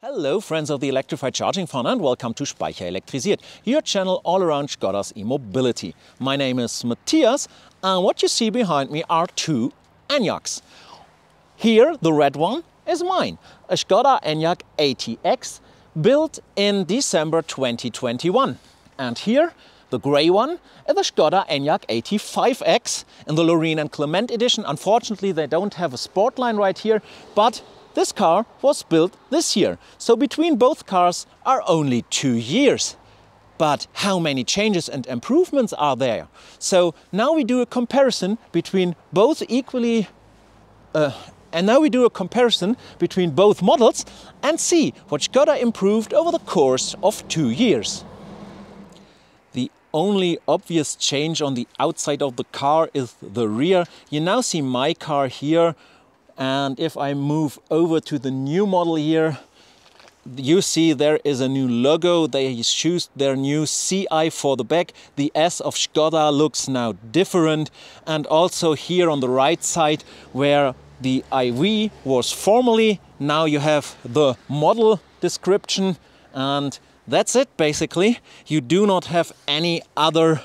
Hello friends of the electrified charging fun and welcome to Speicher Elektrisiert, your channel all around Skoda's e-mobility. My name is Matthias and what you see behind me are two ENYAQs. Here the red one is mine, a Skoda ENYAQ ATX built in December 2021. And here the grey one is the Skoda ENYAQ AT5X in the Lorraine and Clement edition. Unfortunately they don't have a sport line right here, but this car was built this year, so between both cars are only 2 years. But how many changes and improvements are there? So now we do a comparison between both models and see what Skoda improved over the course of 2 years. The only obvious change on the outside of the car is the rear. You now see my car here. And if I move over to the new model here, you see there is a new logo. They choose their new CI for the back. The S of Skoda looks now different. And also here on the right side where the IV was formerly, now you have the model description. And that's it basically. You do not have any other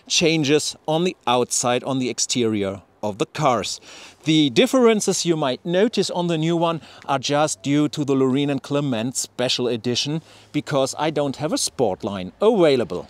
changes on the outside, on the exterior of the cars. The differences you might notice on the new one are just due to the Lorraine and Clement special edition, because I don't have a sport line available.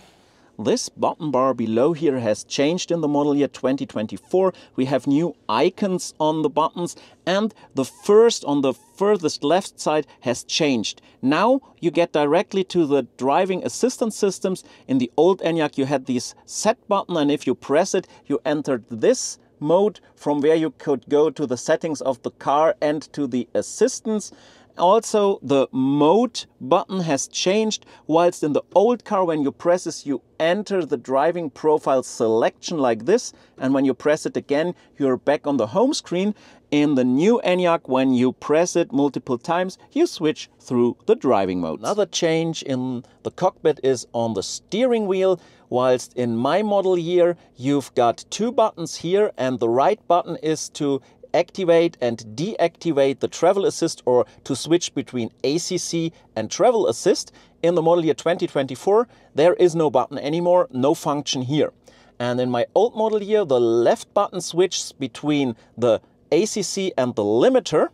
This button bar below here has changed in the model year 2024. We have new icons on the buttons and the first on the furthest left side has changed. Now you get directly to the driving assistance systems. In the old ENYAQ you had this set button, and if you press it you entered this mode from where you could go to the settings of the car and to the assistance. Also the mode button has changed, whilst in the old car when you press it you enter the driving profile selection like this, and when you press it again you're back on the home screen. In the new ENYAQ, when you press it multiple times you switch through the driving mode. Another change in the cockpit is on the steering wheel. Whilst in my model year you've got two buttons here, and the right button is to activate and deactivate the travel assist, or to switch between ACC and travel assist. In the model year 2024 there is no button anymore, no function here. And in my old model year the left button switches between the ACC and the limiter,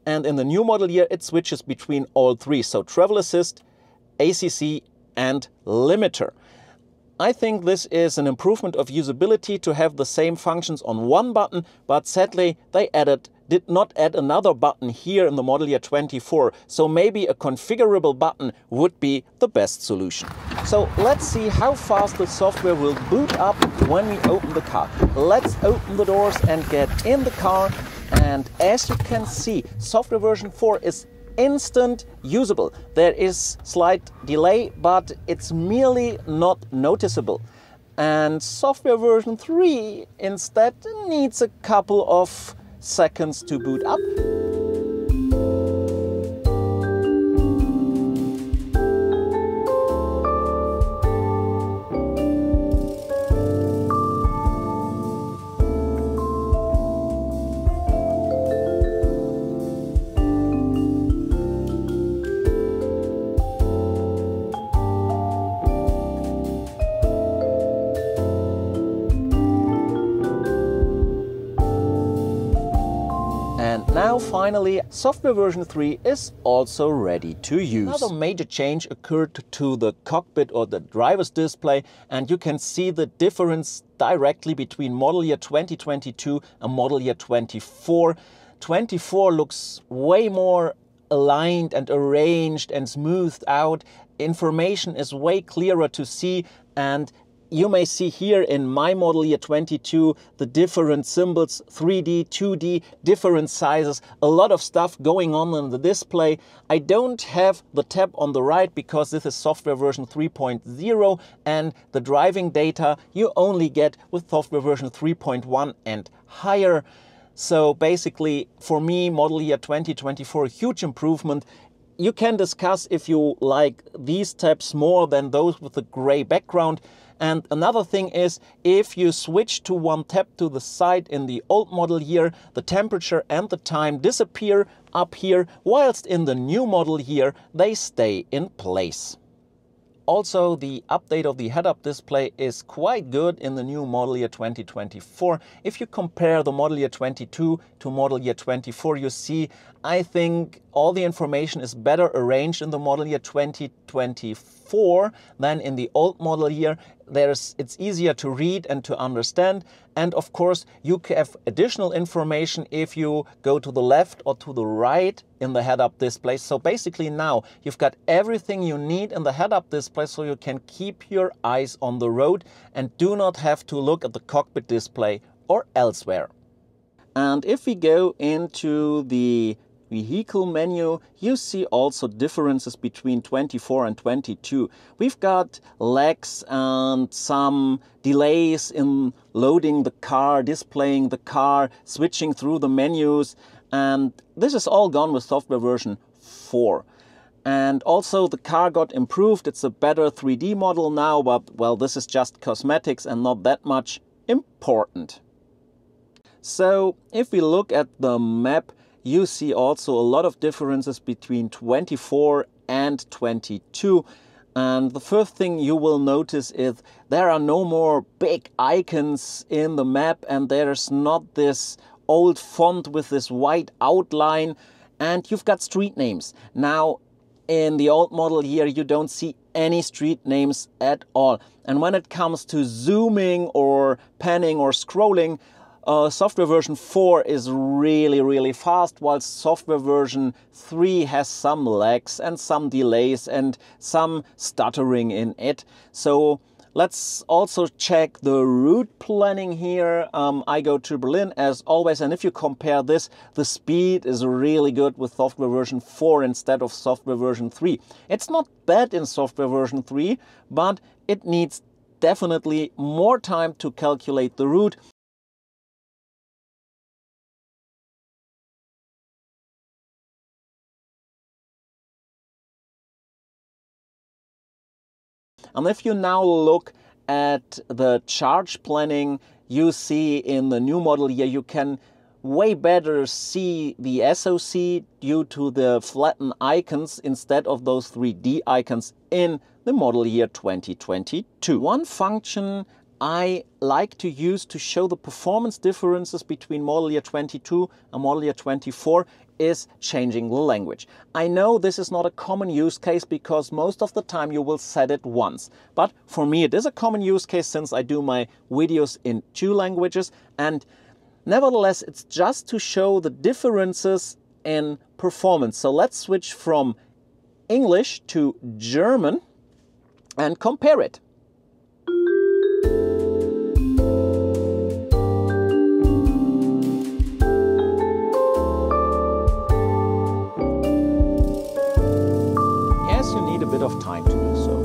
and in the new model year it switches between all three, so travel assist, ACC and limiter. I think this is an improvement of usability to have the same functions on one button, but sadly they did not add another button here in the model year 24, so maybe a configurable button would be the best solution. So let's see how fast the software will boot up when we open the car. Let's open the doors and get in the car, and as you can see, software version 4 is instant usable. There is slight delay, but it's merely not noticeable. And software version 3 instead needs a couple of seconds to boot up. And now finally software version 3 is also ready to use. Another major change occurred to the cockpit or the driver's display, and you can see the difference directly between model year 2022 and model year 24. 24 looks way more aligned and arranged and smoothed out. Information is way clearer to see, and you may see here in my model year 22 the different symbols, 3D, 2D, different sizes, a lot of stuff going on the display. I don't have the tab on the right because this is software version 3.0, and the driving data you only get with software version 3.1 and higher. So basically for me model year 2024 a huge improvement. You can discuss if you like these tabs more than those with the gray background. And another thing is, if you switch to one tab to the side in the old model year, the temperature and the time disappear up here, whilst in the new model year they stay in place. Also, the update of the head-up display is quite good in the new model year 2024. If you compare the model year 22 to model year 24, you see, I think all the information is better arranged in the model year 2024 than in the old model year. It's easier to read and to understand. And of course, you have additional information if you go to the left or to the right in the head-up display. So basically now you've got everything you need in the head-up display, so you can keep your eyes on the road and do not have to look at the cockpit display or elsewhere. And if we go into the vehicle menu, you see also differences between 24 and 22. We've got lags and some delays in loading the car, displaying the car, switching through the menus, and this is all gone with software version 4. And also the car got improved. It's a better 3D model now, but well, this is just cosmetics and not that much important. So if we look at the map, you see also a lot of differences between 24 and 22. And the first thing you will notice is there are no more big icons in the map, and there's not this old font with this white outline, and you've got street names. Now, in the old model here, you don't see any street names at all. And when it comes to zooming or panning or scrolling, software version 4 is really fast, while software version 3 has some lags and some delays and some stuttering in it. So let's also check the route planning here. I go to Berlin as always, and if you compare this, the speed is really good with software version 4 instead of software version 3. It's not bad in software version 3, but it needs definitely more time to calculate the route. And if you now look at the charge planning, you see in the new model here, you can way better see the SoC due to the flattened icons instead of those 3D icons in the model year 2022. One function I like to use to show the performance differences between model year 22 and model year 24 is changing the language. I know this is not a common use case because most of the time you will set it once. But for me it is a common use case since I do my videos in 2 languages, and nevertheless it's just to show the differences in performance. So let's switch from English to German and compare it. Of time to do so.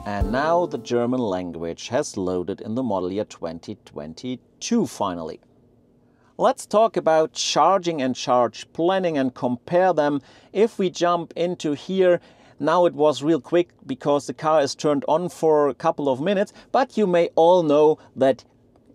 And now the German language has loaded in the model year 2022 finally. Let's talk about charging and charge planning and compare them. If we jump into here, now it was real quick because the car is turned on for a couple of minutes, but you may all know that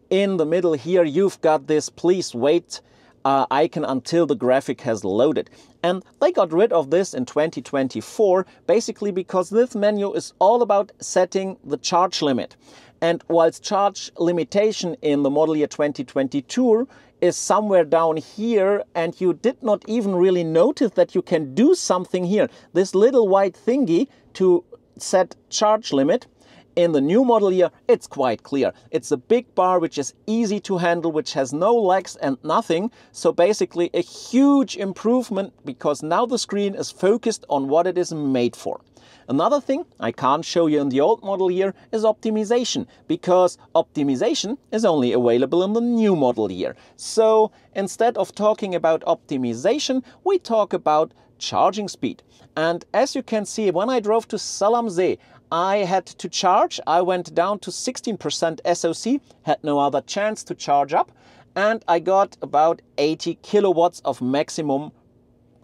in the middle here you've got this please wait icon until the graphic has loaded. And they got rid of this in 2024 basically because this menu is all about setting the charge limit. And whilst charge limitation in the model year 2022 is somewhere down here, and you did not even really notice that you can do something here, this little white thingy to set charge limit, in the new model year it's quite clear. It's a big bar which is easy to handle, which has no lags and nothing. So basically a huge improvement because now the screen is focused on what it is made for. Another thing I can't show you in the old model year is optimization, because optimization is only available in the new model year. So instead of talking about optimization, we talk about charging speed. And as you can see, when I drove to Salamsee, I had to charge. I went down to 16% SOC, had no other chance to charge up, and I got about 80 kilowatts of maximum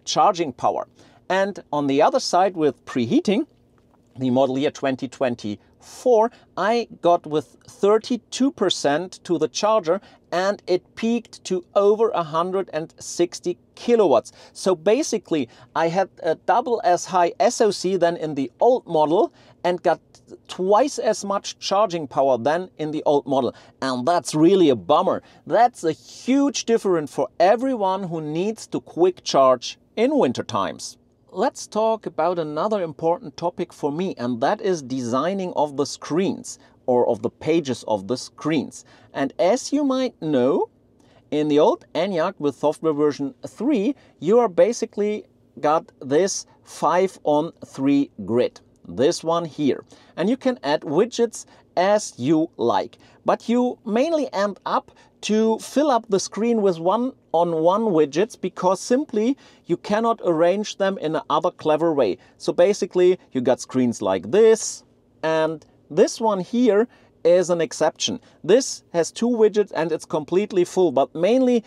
charging power. And on the other side, with preheating, the model year 2024, I got with 32% to the charger, and it peaked to over 160 kilowatts. So basically, I had a double as high SOC than in the old model and got twice as much charging power than in the old model. And that's really a bummer. That's a huge difference for everyone who needs to quick charge in winter times. Let's talk about another important topic for me, and that is designing of the screens, or of the pages of the screens. And as you might know, in the old ENYAQ with software version 3, you are basically got this 5-on-3 grid. This one here. And you can add widgets as you like. But you mainly end up to fill up the screen with one-on-one widgets, because simply you cannot arrange them in another clever way. So basically you got screens like this, and this one here is an exception. This has 2 widgets and it's completely full, but mainly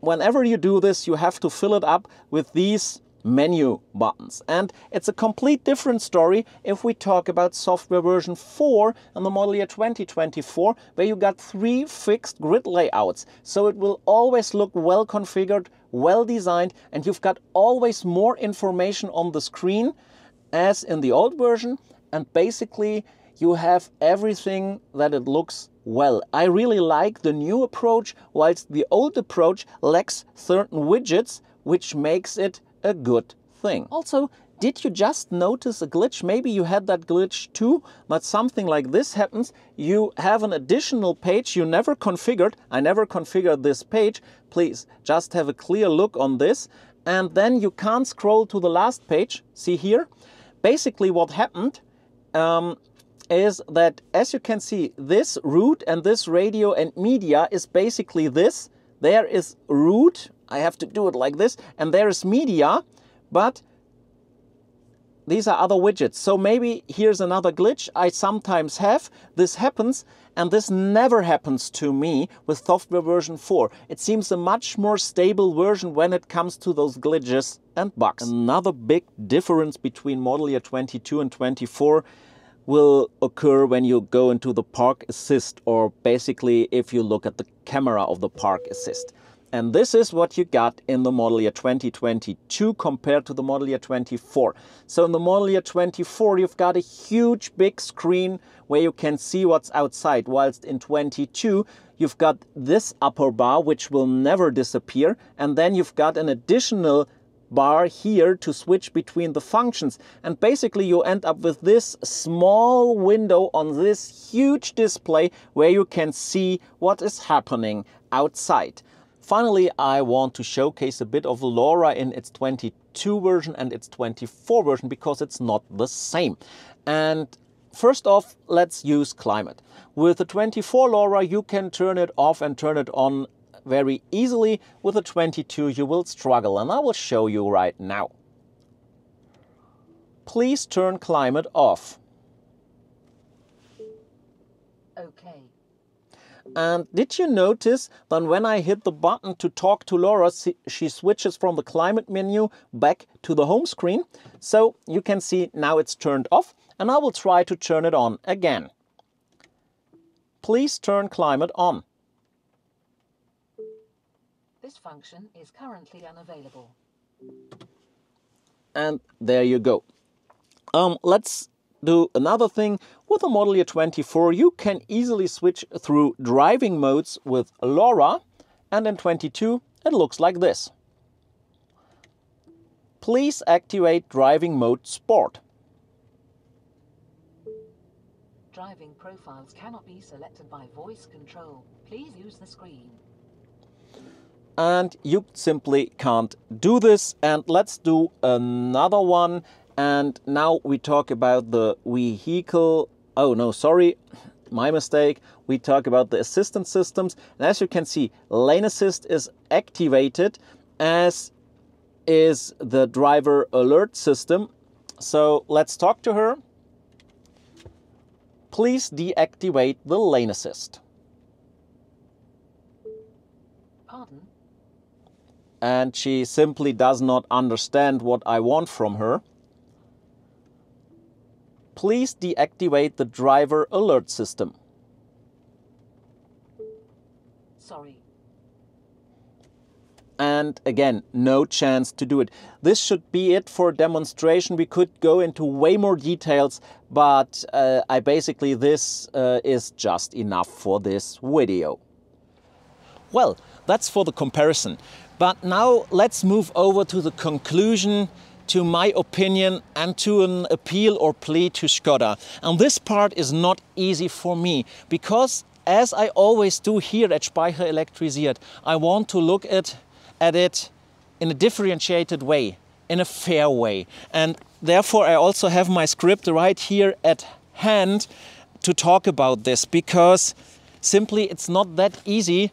whenever you do this, you have to fill it up with these menu buttons. And it's a complete different story if we talk about software version 4 and the model year 2024, where you got 3 fixed grid layouts. So it will always look well configured, well designed, and you've got always more information on the screen as in the old version. And basically you have everything that it looks well. I really like the new approach, whilst the old approach lacks certain widgets, which makes it a good thing. Also, did you just notice a glitch? Maybe you had that glitch too, but something like this happens. You have an additional page you never configured. I never configured this page. Please just have a clear look on this. And then you can't scroll to the last page. See here? Basically what happened is that, as you can see, this root and this radio and media is basically this. There is root. I have to do it like this, and there is media, but these are other widgets. So maybe here's another glitch I sometimes have. This happens, and this never happens to me with software version 4. It seems a much more stable version when it comes to those glitches and bugs. Another big difference between model year 22 and 24 will occur when you go into the park assist, or basically if you look at the camera of the park assist. And this is what you got in the model year 2022 compared to the model year 24. So in the model year 24, you've got a huge big screen where you can see what's outside, whilst in 22, you've got this upper bar, which will never disappear. And then you've got an additional bar here to switch between the functions. And basically you end up with this small window on this huge display where you can see what is happening outside. Finally, I want to showcase a bit of LoRa in its 22 version and its 24 version, because it's not the same. And first off, let's use climate. With the 24 LoRa, you can turn it off and turn it on very easily. With the 22, you will struggle, and I will show you right now. Please turn climate off. Okay. And did you notice that when I hit the button to talk to Laura, she switches from the climate menu back to the home screen? So you can see now it's turned off, and I will try to turn it on again. Please turn climate on. This function is currently unavailable. And there you go. Let's do another thing. With the model year 24, you can easily switch through driving modes with LoRa, and in 22 it looks like this. Please activate driving mode Sport. Driving profiles cannot be selected by voice control. Please use the screen. And you simply can't do this. And let's do another one. And now we talk about the vehicle. Oh no, sorry, my mistake. We talk about the assistance systems. And as you can see, lane assist is activated, as is the driver alert system. So let's talk to her. please deactivate the lane assist. Pardon? And she simply does not understand what I want from her. Please deactivate the driver alert system. Sorry. And again, no chance to do it. This should be it for a demonstration. We could go into way more details, but this is just enough for this video. Well, that's for the comparison. But now let's move over to the conclusion, to my opinion, and to an appeal or plea to Skoda. And this part is not easy for me, because as I always do here at Speicher Elektrisiert, I want to look at it in a differentiated way, in a fair way. And therefore I also have my script right here at hand to talk about this, because simply it's not that easy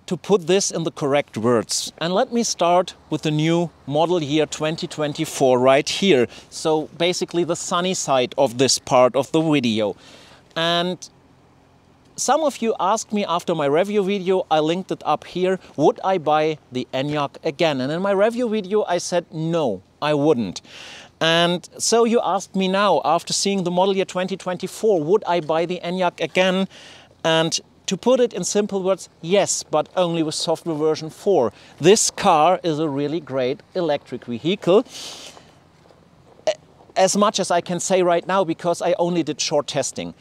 to put this in the correct words. And let me start with the new model year 2024 right here. So basically the sunny side of this part of the video. And some of you asked me after my review video, I linked it up here, would I buy the ENYAQ again? And in my review video I said no, I wouldn't. And so you asked me now, after seeing the model year 2024, would I buy the ENYAQ again? And to put it in simple words, yes, but only with software version 4. This car is a really great electric vehicle. As much as I can say right now, because I only did short testing.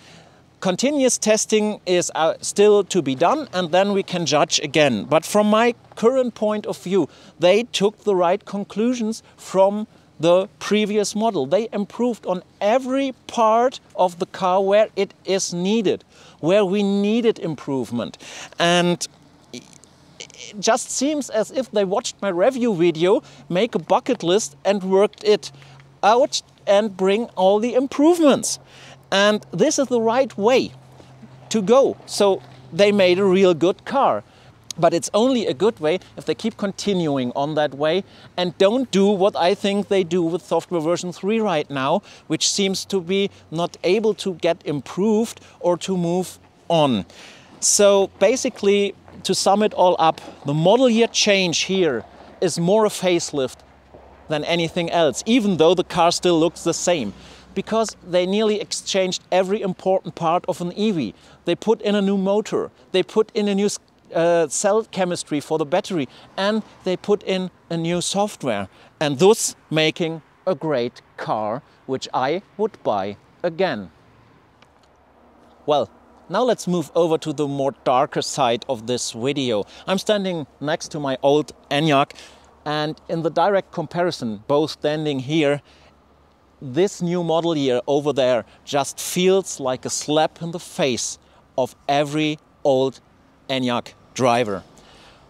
Continuous testing is still to be done, and then we can judge again. But from my current point of view, they took the right conclusions from the previous model. They improved on every part of the car where it is needed, where we needed improvement. And it just seems as if they watched my review video, make a bucket list and worked it out and bring all the improvements. And this is the right way to go. So they made a real good car. But it's only a good way if they keep continuing on that way and don't do what I think they do with software version 3 right now, which seems to be not able to get improved or to move on. So basically, to sum it all up, the model year change here is more a facelift than anything else, even though the car still looks the same. Because they nearly exchanged every important part of an EV. They put in a new motor, they put in a new cell chemistry for the battery, and they put in a new software, and thus making a great car which I would buy again. Well, now let's move over to the more darker side of this video. I'm standing next to my old ENYAQ, and in the direct comparison, both standing here, this new model year over there just feels like a slap in the face of every old ENYAQ driver.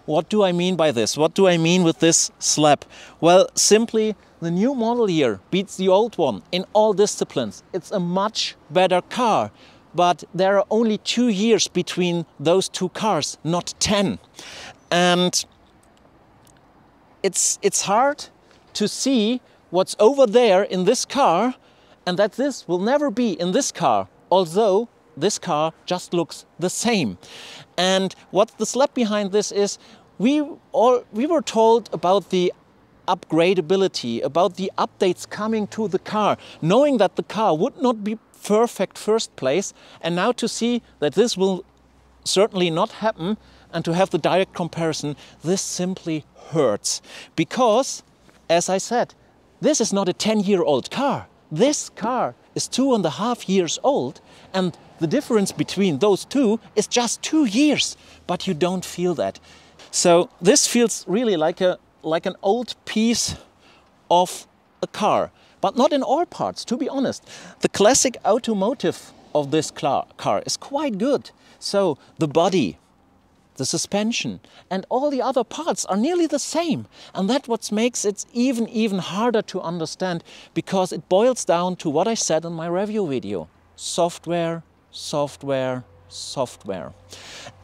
What do I mean by this? What do I mean with this slap? Well, simply the new model year beats the old one in all disciplines. It's a much better car, but there are only 2 years between those two cars, not 10. And it's hard to see what's over there in this car and that this will never be in this car, although this car just looks the same. And what the slap behind this is, we were told about the upgradability, about the updates coming to the car, knowing that the car would not be perfect first place, and now to see that this will certainly not happen and to have the direct comparison, this simply hurts. Because, as I said, this is not a 10-year-old car. This car is 2.5 years old, and the difference between those two is just 2 years, but you don't feel that. So this feels really like an old piece of a car, but not in all parts, to be honest. The classic automotive of this car is quite good. So the body, the suspension, and all the other parts are nearly the same. And that's what makes it even harder to understand, because it boils down to what I said in my review video. Software, software, software.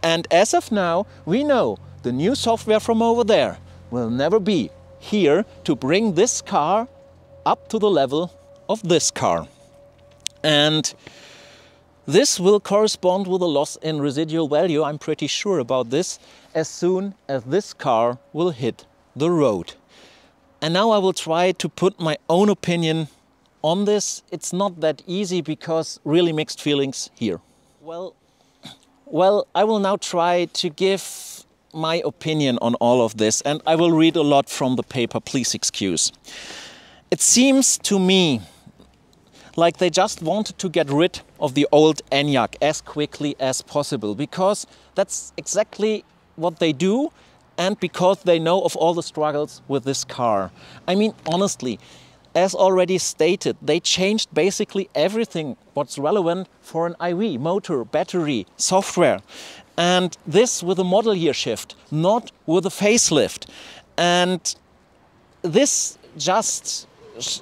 And as of now, we know the new software from over there will never be here to bring this car up to the level of this car. And This will correspond with a loss in residual value, I'm pretty sure about this, as soon as this car will hit the road. And now I will try to put my own opinion on this. It's not that easy because really mixed feelings here. Well, I will now try to give my opinion on all of this, and I will read a lot from the paper, please excuse. It seems to me like they just wanted to get rid of the old ENYAQ as quickly as possible, because that's exactly what they do, and because they know of all the struggles with this car. I mean, honestly, as already stated, they changed basically everything what's relevant for an IV, motor, battery, software. And this with a model year shift, not with a facelift. And this just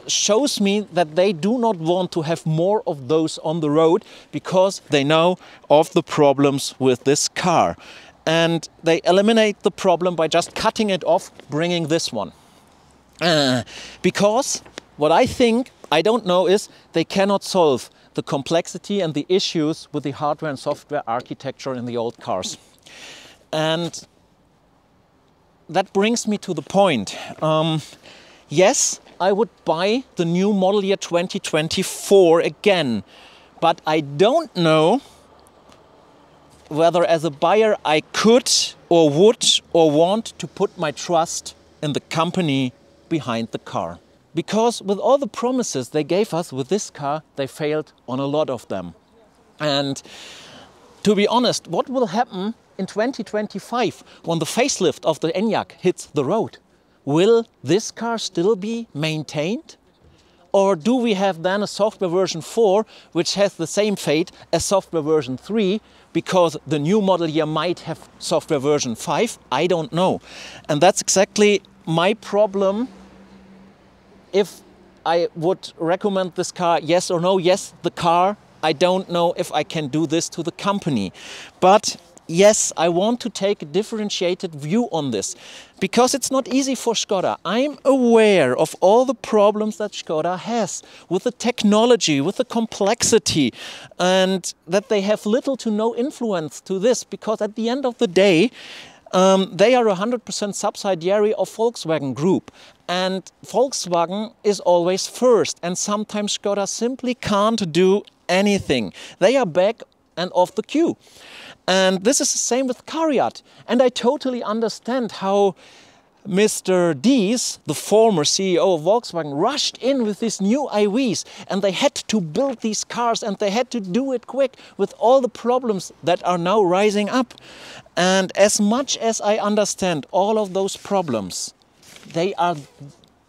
shows me that they do not want to have more of those on the road, because they know of the problems with this car. And they eliminate the problem by just cutting it off, bringing this one. Because what I think, I don't know, is they cannot solve the complexity and the issues with the hardware and software architecture in the old cars. And that brings me to the point. Yes, I would buy the new model year 2024 again, but I don't know whether as a buyer I could or would or want to put my trust in the company behind the car. Because with all the promises they gave us with this car, they failed on a lot of them. And to be honest, what will happen in 2025 when the facelift of the ENYAQ hits the road? Will this car still be maintained? Or do we have then a software version 4 which has the same fate as software version 3, because the new model year might have software version 5? I don't know. And that's exactly my problem. If I would recommend this car, yes or no? Yes, the car. I don't know if I can do this to the company. But yes, I want to take a differentiated view on this, because it's not easy for Skoda. I'm aware of all the problems that Skoda has with the technology, with the complexity, and that they have little to no influence to this, because at the end of the day, they are 100% subsidiary of Volkswagen Group, and Volkswagen is always first, and sometimes Skoda simply can't do anything. They are back and off the queue. And this is the same with CARIAD. And I totally understand how Mr. Dies, the former CEO of Volkswagen, rushed in with these new IVs, and they had to build these cars, and they had to do it quick with all the problems that are now rising up. And as much as I understand all of those problems, they are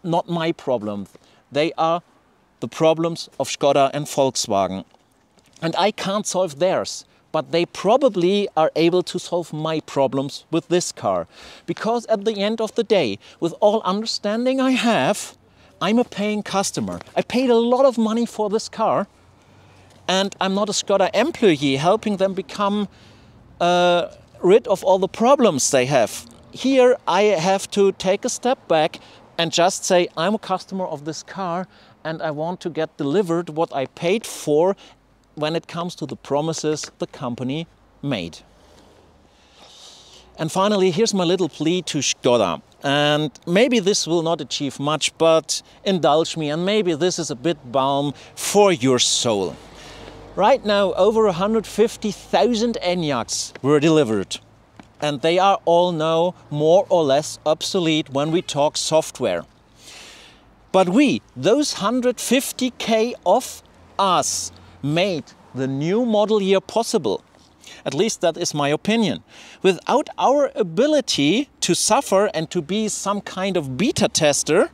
not my problems. They are the problems of Skoda and Volkswagen. And I can't solve theirs. But they probably are able to solve my problems with this car. Because at the end of the day, with all understanding I have, I'm a paying customer. I paid a lot of money for this car, and I'm not a Skoda employee helping them become rid of all the problems they have. Here I have to take a step back and just say, I'm a customer of this car, and I want to get delivered what I paid for when it comes to the promises the company made. And finally, here's my little plea to Skoda. And maybe this will not achieve much, but indulge me, and maybe this is a bit balm for your soul. Right now, over 150,000 ENYAQs were delivered. And they are all now more or less obsolete when we talk software. But we, those 150K of us, made the new model year possible. At least that is my opinion. Without our ability to suffer and to be some kind of beta tester,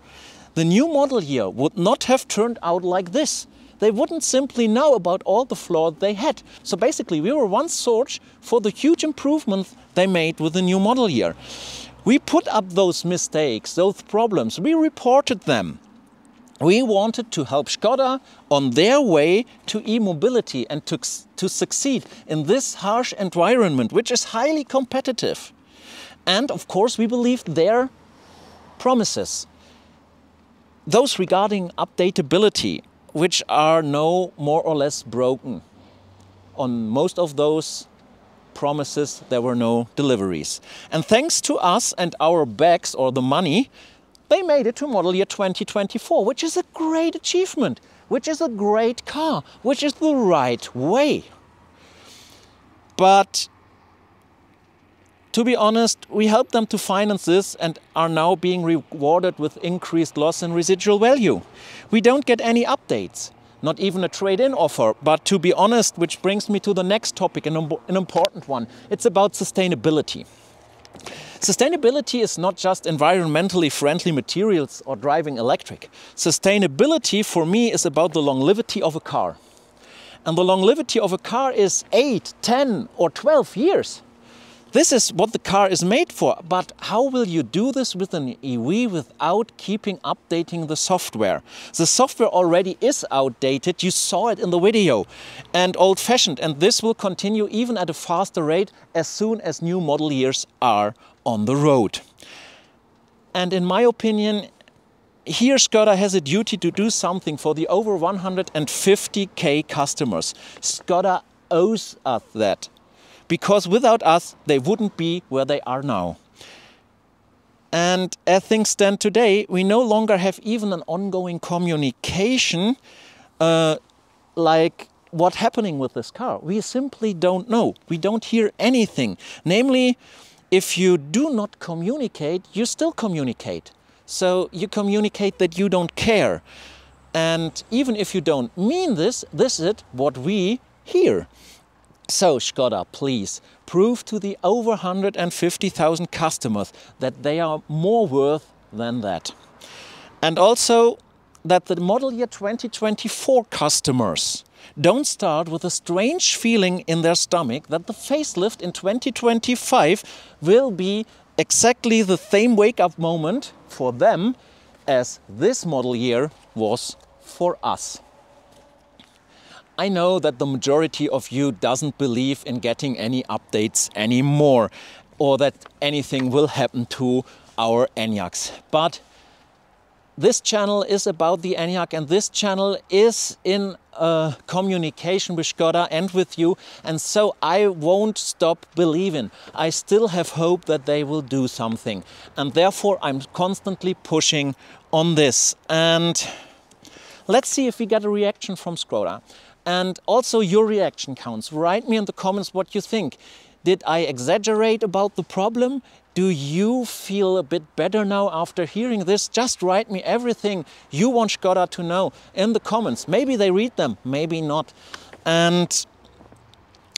the new model year would not have turned out like this. They wouldn't simply know about all the flaws they had. So basically we were one source for the huge improvements they made with the new model year. We put up those mistakes, those problems, we reported them. We wanted to help Skoda on their way to e-mobility and to succeed in this harsh environment, which is highly competitive. And of course, we believed their promises. Those regarding updatability, which are now more or less broken. on most of those promises there were no deliveries. And thanks to us and our bags or the money, they made it to model year 2024, which is a great achievement, which is a great car, which is the right way. But to be honest, we helped them to finance this and are now being rewarded with increased loss and residual value. We don't get any updates, not even a trade-in offer. But to be honest, which brings me to the next topic, an important one. It's about sustainability. Sustainability is not just environmentally friendly materials or driving electric. Sustainability for me is about the longevity of a car. And the longevity of a car is 8, 10 or 12 years. This is what the car is made for, but how will you do this with an EV without keeping updating the software? The software already is outdated, you saw it in the video, and old-fashioned, and this will continue even at a faster rate as soon as new model years are on the road. And in my opinion, here Skoda has a duty to do something for the over 150k customers. Skoda owes us that. Because without us, they wouldn't be where they are now. And as things stand today, we no longer have even an ongoing communication like what's happening with this car. We simply don't know. We don't hear anything. Namely, if you do not communicate, you still communicate. So you communicate that you don't care. And even if you don't mean this, this is what we hear. So Skoda, please prove to the over 150,000 customers that they are more worth than that. And also that the model year 2024 customers don't start with a strange feeling in their stomach that the facelift in 2025 will be exactly the same wake-up moment for them as this model year was for us. I know that the majority of you doesn't believe in getting any updates anymore, or that anything will happen to our ENYAQs. But this channel is about the ENYAQ, and this channel is in communication with Skoda and with you, and so I won't stop believing. I still have hope that they will do something, and therefore I'm constantly pushing on this. And let's see if we get a reaction from Skoda. And also your reaction counts. Write me in the comments what you think. Did I exaggerate about the problem? Do you feel a bit better now after hearing this? Just write me everything you want Skoda to know in the comments. Maybe they read them, maybe not. And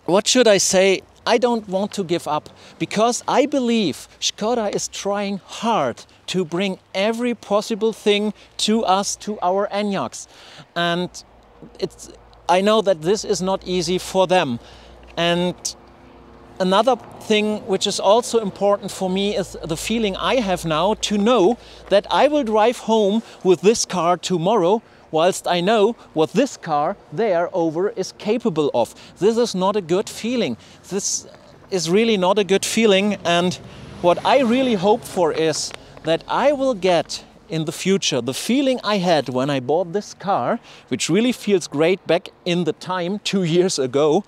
what should I say? I don't want to give up, because I believe Skoda is trying hard to bring every possible thing to us, to our ENYAQs. And I know that this is not easy for them. And another thing which is also important for me is the feeling I have now to know that I will drive home with this car tomorrow, whilst I know what this car there over is capable of. This is not a good feeling. This is really not a good feeling. And what I really hope for is that I will get in the future the feeling I had when I bought this car, which really feels great back in the time 2 years ago,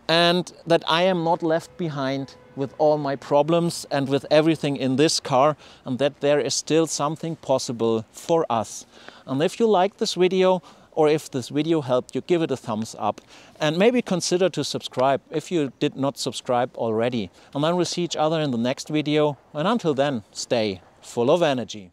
and that I am not left behind with all my problems and with everything in this car, and that there is still something possible for us. And if you like this video, or if this video helped you, give it a thumbs up, and maybe consider to subscribe if you did not subscribe already. And then we'll see each other in the next video, and until then, stay full of energy.